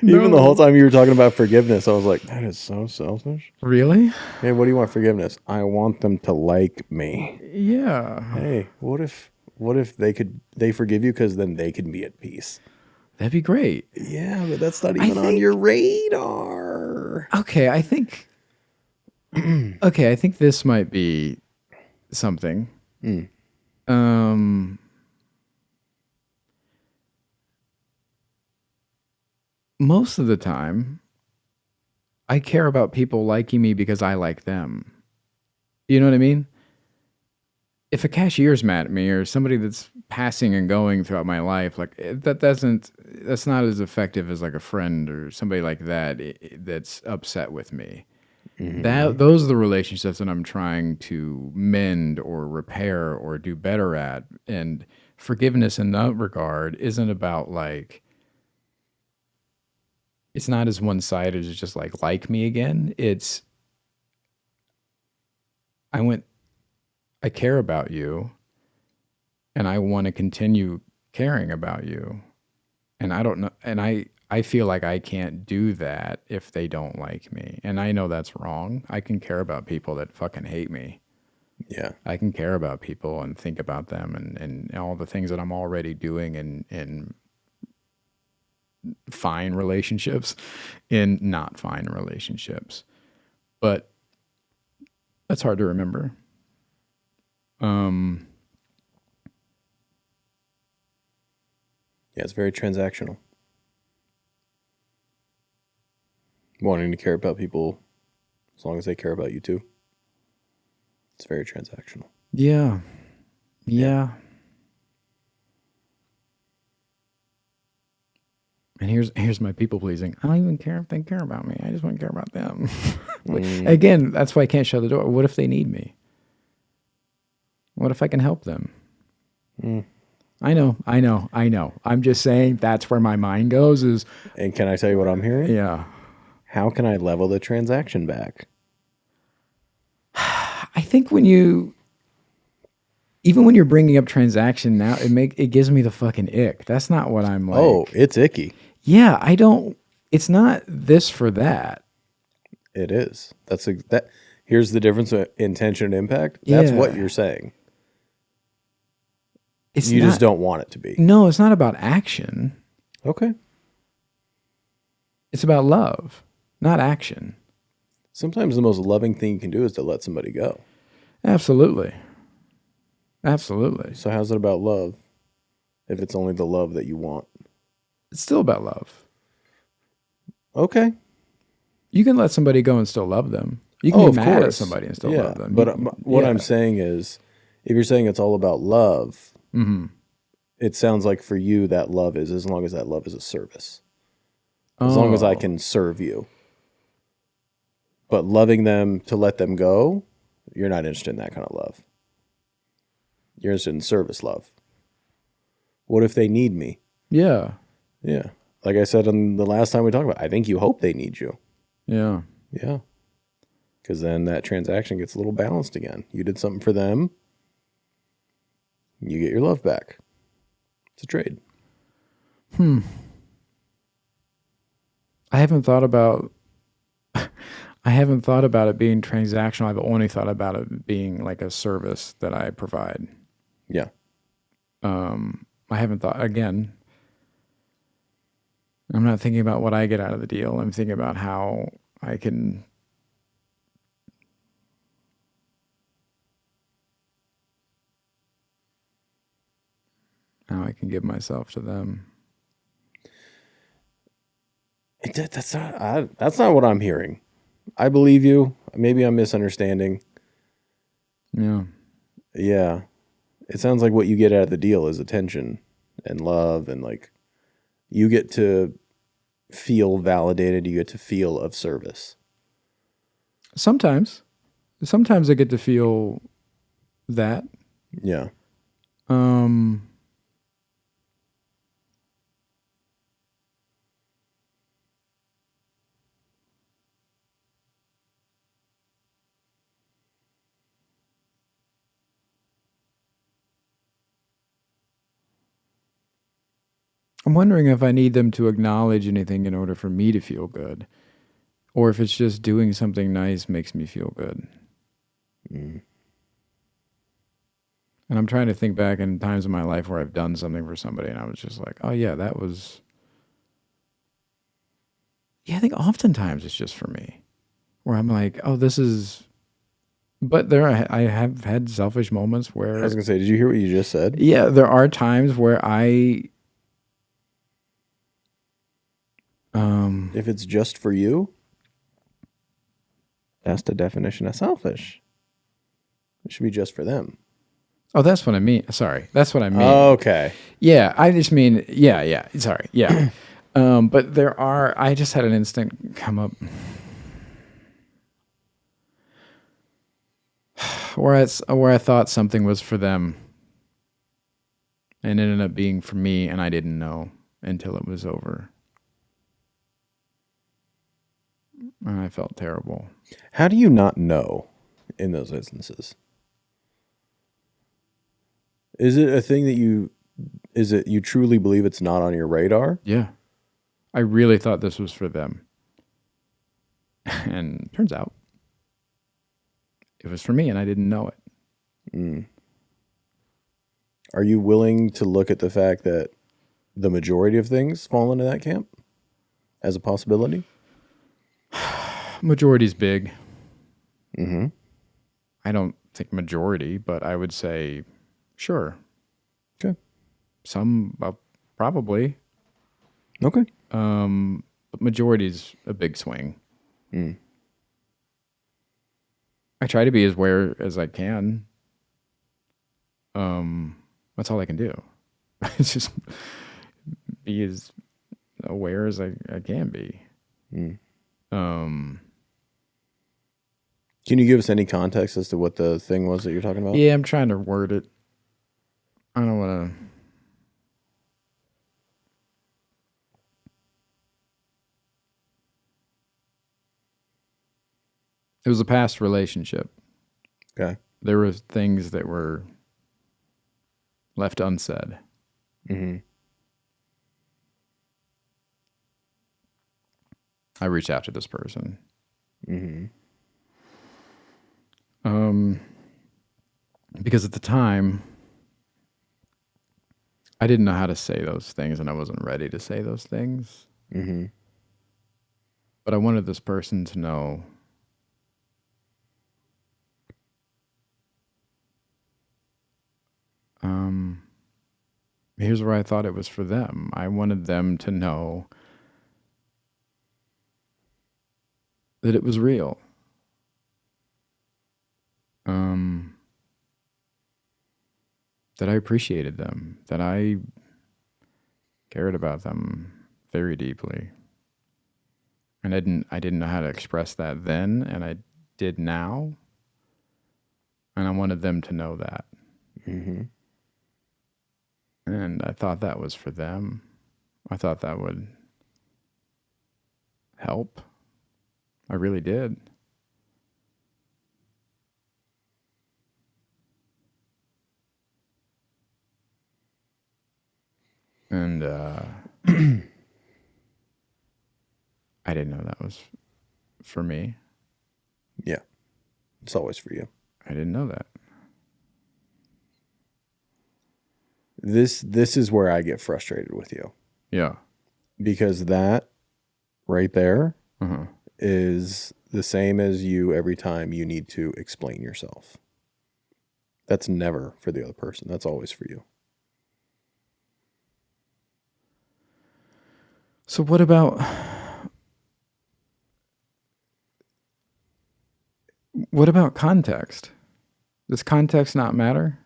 B: Even the whole time you were talking about forgiveness, I was like, that is so selfish.
A: Really?
B: Hey, what do you want forgiveness? I want them to like me.
A: Yeah.
B: Hey, what if they forgive you because then they can be at peace?
A: That'd be great.
B: Yeah, but that's not even on your radar.
A: Okay, I think this might be something. Most of the time, I care about people liking me because I like them. You know what I mean? If a cashier's mad at me or somebody that's passing and going throughout my life, like that's not as effective as like a friend or somebody like that that's upset with me. Those are the relationships that I'm trying to mend or repair or do better at. And forgiveness in that regard isn't about it's not as one-sided as just like me again. It's I care about you and I want to continue caring about you. And I don't know, and I feel like I can't do that if they don't like me. And I know that's wrong. I can care about people that fucking hate me.
B: Yeah.
A: I can care about people and think about them and all the things that I'm already doing in fine relationships, in not fine relationships. But that's hard to remember.
B: Yeah, it's very transactional. Wanting to care about people as long as they care about you too. It's very transactional.
A: Yeah. Yeah. And here's my people pleasing. I don't even care if they care about me. I just want to care about them. Again, that's why I can't shut the door. What if they need me? What if I can help them? I know. I'm just saying that's where my mind goes is.
B: And can I tell you what I'm hearing?
A: Yeah.
B: How can I level the transaction back?
A: I think even when you're bringing up transaction now, it gives me the fucking ick. That's not what I'm like.
B: Oh, it's icky.
A: Yeah, it's not this for that.
B: It is. Here's the difference of intention and impact. That's what you're saying. You just don't want it to be.
A: No, it's not about action.
B: Okay.
A: It's about love, not action.
B: Sometimes the most loving thing you can do is to let somebody go.
A: Absolutely. Absolutely.
B: So how's it about love if it's only the love that you want?
A: It's still about love.
B: Okay.
A: You can let somebody go and still love them. You can be mad at somebody and still love them.
B: But what I'm saying is, if you're saying it's all about love, it sounds like for you that love is as long as that love is a service. As long as I can serve you. But loving them to let them go, you're not interested in that kind of love. You're interested in service love. What if they need me?
A: Yeah.
B: Yeah. Like I said on the last time we talked about, I think you hope they need you.
A: Yeah.
B: Yeah. Because then that transaction gets a little balanced again. You did something for them. You get your love back. It's a trade.
A: I haven't thought about it being transactional. I've only thought about it being like a service that I provide.
B: Yeah.
A: I haven't thought, again, I'm not thinking about what I get out of the deal. I'm thinking about how I can give myself to them.
B: That's not what I'm hearing. I believe you. Maybe I'm misunderstanding.
A: Yeah.
B: Yeah. It sounds like what you get out of the deal is attention and love, and like you get to feel validated. You get to feel of service.
A: Sometimes I get to feel that.
B: Yeah.
A: I'm wondering if I need them to acknowledge anything in order for me to feel good, or if it's just doing something nice makes me feel good. And I'm trying to think back in times in my life where I've done something for somebody and I was just like, oh yeah, that was... Yeah, I think oftentimes it's just for me. Where I'm like, oh, this is... But I have had selfish moments where...
B: I was going to say, did you hear what you just said?
A: Yeah, there are times where I...
B: If it's just for you, that's the definition of selfish. It should be just for them.
A: Oh, that's what I mean. Sorry. That's what I mean.
B: Okay.
A: Yeah, I just mean, yeah. Sorry. Yeah. But I just had an instant come up where I thought something was for them and it ended up being for me and I didn't know until it was over. And I felt terrible.
B: How do you not know in those instances? Is it a thing that you truly believe it's not on your radar?
A: Yeah. I really thought this was for them. And turns out it was for me and I didn't know it.
B: Are you willing to look at the fact that the majority of things fall into that camp as a possibility?
A: Majority's big. I don't think majority, but I would say sure.
B: Okay.
A: Some probably.
B: Okay.
A: But majority's a big swing. I try to be as aware as I can. That's all I can do. It's just be as aware as I can be.
B: Can you give us any context as to what the thing was that you're talking about?
A: Yeah, I'm trying to word it. I don't want to. It was a past relationship.
B: Okay.
A: There were things that were left unsaid. I reached out to this person. Because at the time, I didn't know how to say those things, and I wasn't ready to say those things. But I wanted this person to know here's where I thought it was for them. I wanted them to know that it was real. That I appreciated them, that I cared about them very deeply. And I didn't know how to express that then, and I did now. And I wanted them to know that. And I thought that was for them. I thought that would help. I really did. And I didn't know that was for me.
B: Yeah. It's always for you.
A: I didn't know that.
B: This is where I get frustrated with you.
A: Yeah.
B: Because that right there is the same as you every time you need to explain yourself. That's never for the other person. That's always for you.
A: So what about context? Does context not matter?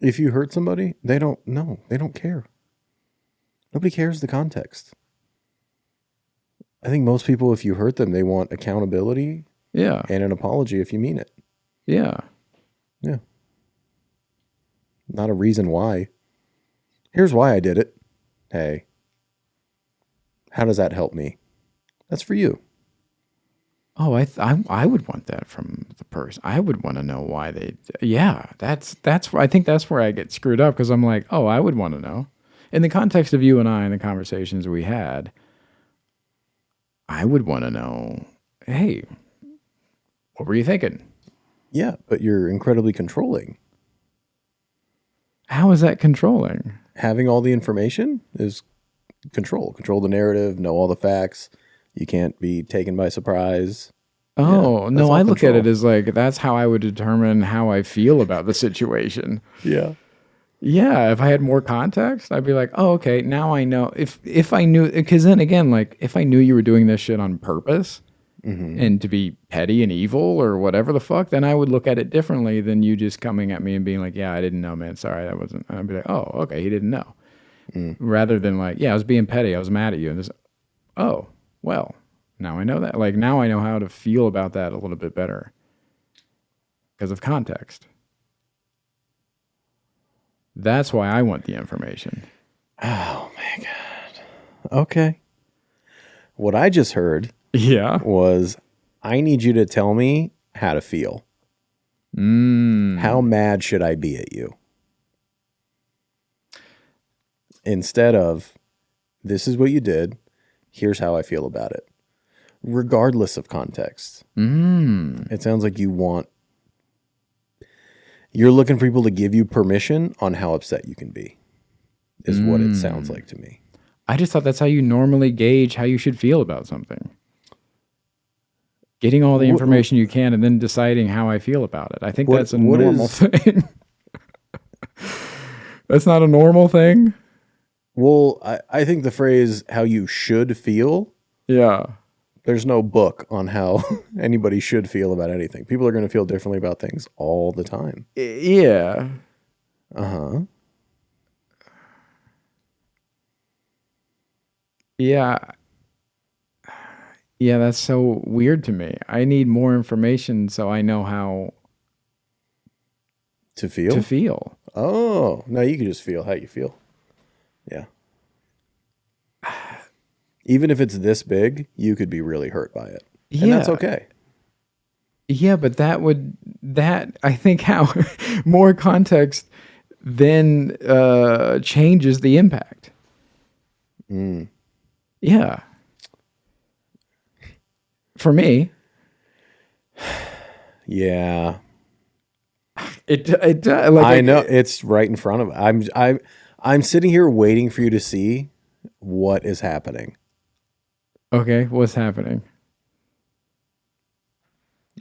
B: If you hurt somebody, they don't care. Nobody cares the context. I think most people, if you hurt them, they want accountability.
A: Yeah.
B: And an apology if you mean it.
A: Yeah.
B: Yeah. Not a reason why. Here's why I did it. Hey, how does that help me? That's for you.
A: Oh, I would want that from the person. I would want to know why they. Yeah, that's. I think that's where I get screwed up because I'm like, oh, I would want to know. In the context of you and I and the conversations we had, I would want to know. Hey, what were you thinking?
B: Yeah, but you're incredibly controlling.
A: How is that controlling?
B: Having all the information is control. Control the narrative, know all the facts. You can't be taken by surprise.
A: Oh,
B: yeah,
A: no, I look at it as like, that's how I would determine how I feel about the situation.
B: Yeah.
A: Yeah, if I had more context, I'd be like, oh, okay, now I know. If I knew, because then again, like, if I knew you were doing this shit on purpose and to be petty and evil or whatever the fuck, then I would look at it differently than you just coming at me and being like, yeah, I didn't know, man. Sorry, that wasn't. And I'd be like, oh, okay, he didn't know. Rather than like, yeah, I was being petty. I was mad at you. And just, oh, well, now I know that. Like, now I know how to feel about that a little bit better because of context. That's why I want the information.
B: Oh, my God. Okay. What I just heard was, I need you to tell me how to feel. How mad should I be at you? Instead of, this is what you did. Here's how I feel about it. Regardless of context. It sounds like you're looking for people to give you permission on how upset you can be, is what it sounds like to me.
A: I just thought that's how you normally gauge how you should feel about something. Getting all the information you can and then deciding how I feel about it. I think that's a normal thing. That's not a normal thing?
B: Well, I think the phrase, how you should feel.
A: Yeah.
B: there's no book on how anybody should feel about anything. People are going to feel differently about things all the time.
A: Yeah.
B: Uh-huh.
A: Yeah. Yeah, that's so weird to me. I need more information so I know how
B: to feel. Oh, no, you can just feel how you feel. Yeah. Even if it's this big, you could be really hurt by it.
A: Yeah.
B: And that's okay.
A: Yeah, but I think how more context then changes the impact. Yeah. For me.
B: Yeah.
A: Like
B: I know it's right in front of I'm sitting here waiting for you to see what is happening.
A: Okay, what's happening?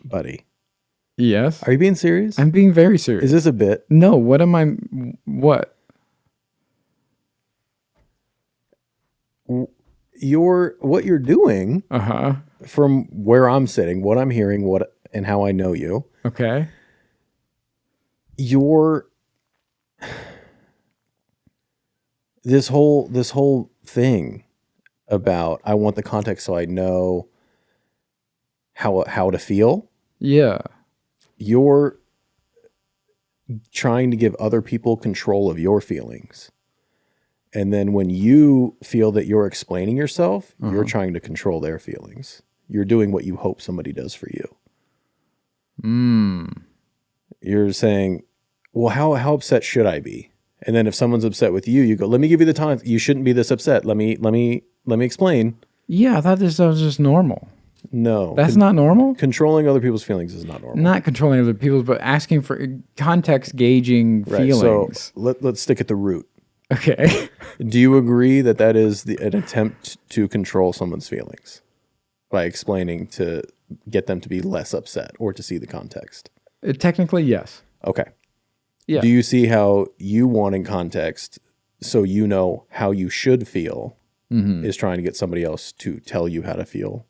B: Buddy.
A: Yes.
B: Are you being serious?
A: I'm being very serious.
B: Is this a bit?
A: No, what?
B: What you're doing, from where I'm sitting, what I'm hearing, and how I know you.
A: Okay.
B: This whole thing about I want the context so I know how to feel.
A: Yeah.
B: You're trying to give other people control of your feelings. And then when you feel that you're explaining yourself, you're trying to control their feelings. You're doing what you hope somebody does for you. You're saying, well, how upset should I be? And then if someone's upset with you, you go, let me give you the time. You shouldn't be this upset. Let me explain.
A: Yeah, I thought this was just normal.
B: No.
A: That's not normal?
B: Controlling other people's feelings is not normal.
A: Not controlling other people's, but asking for context gauging feelings.
B: So let's stick at the root.
A: Okay.
B: Do you agree that is an attempt to control someone's feelings by explaining to get them to be less upset or to see the context?
A: Technically, yes.
B: Okay.
A: Yeah.
B: Do you see how you wanting context so you know how you should feel is trying to get somebody else to tell you how to feel,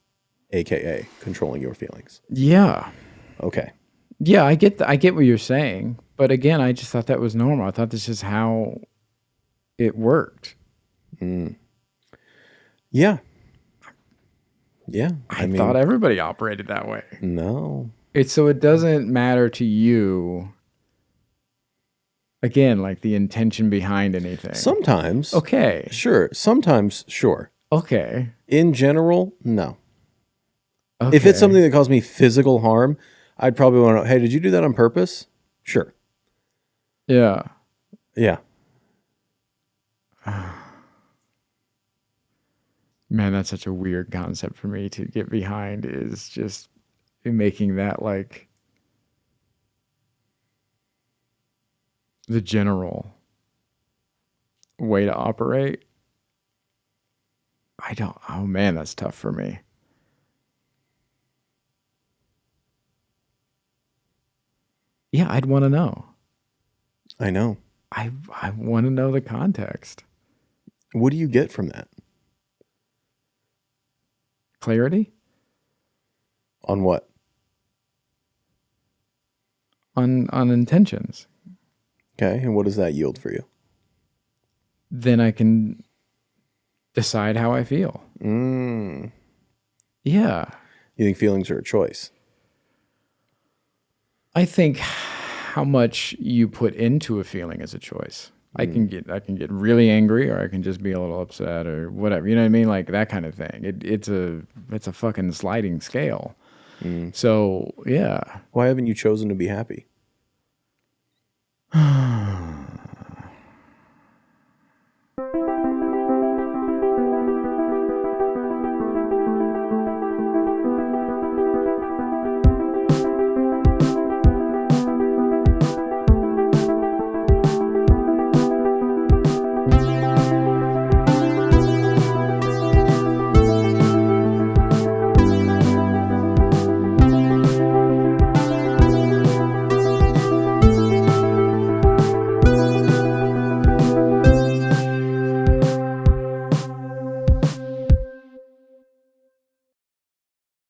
B: aka controlling your feelings?
A: Yeah.
B: Okay.
A: Yeah, I get what you're saying, but again, I just thought that was normal. I thought this is how it worked.
B: Yeah. Yeah.
A: I thought everybody operated that way.
B: No.
A: So it doesn't matter to you, again, like the intention behind anything.
B: Sometimes.
A: Okay.
B: Sure. Sometimes, sure.
A: Okay.
B: In general, no.
A: Okay.
B: If it's something that caused me physical harm, I'd probably want to know, hey, did you do that on purpose? Sure.
A: Yeah.
B: Yeah.
A: Man, that's such a weird concept for me to get behind, is just making that like the general way to operate. Oh man, that's tough for me. Yeah, I'd want to know.
B: I know.
A: I want to know the context.
B: What do you get from that?
A: Clarity?
B: On what?
A: On intentions.
B: Okay, and what does that yield for you?
A: Then I can decide how I feel. Yeah.
B: You think feelings are a choice?
A: I think how much you put into a feeling is a choice. I can get really angry, or I can just be a little upset, or whatever. You know what I mean? Like that kind of thing. It's a fucking sliding scale. So yeah.
B: Why haven't you chosen to be happy?